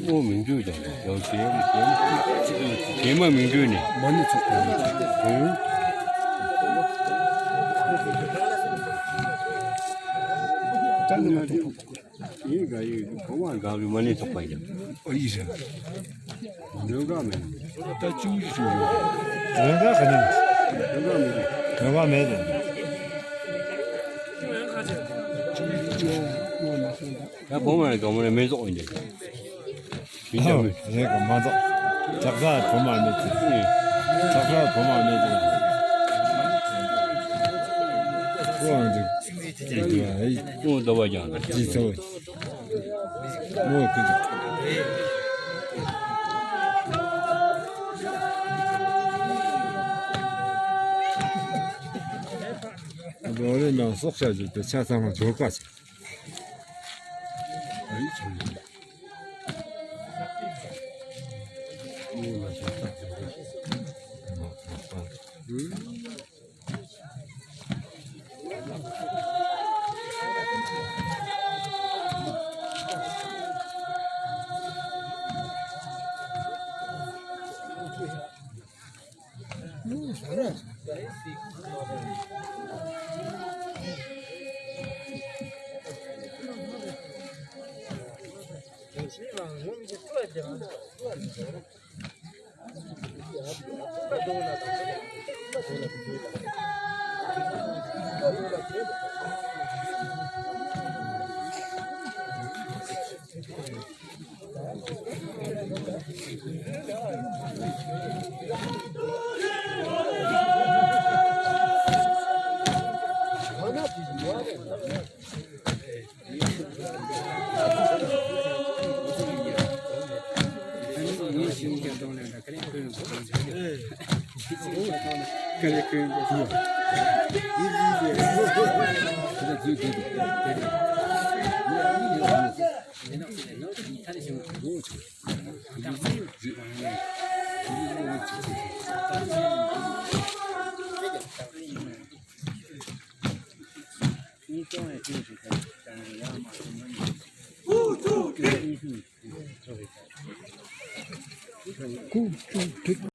뭐 민주잖아. 여기 개만 민주네. 먼저 쳤고. 응? 짠만 좀. 이가 이 공원 가기 많이 족봐야. 어디서? 너가면 다 죽이시죠. 내가 그냥 너가면 내가 매든 야 보면 어머니 매속 이제. 진짜 내가 맞아. 작사 보면 안 되지. 작사 보면 안 되지. 그거 이제 또 넣어야지 않아. 있어. 뭐 그지. 어리면 속셔줄 때 차상은 좋을 것 같아. 아이 참. 이거 맛있다.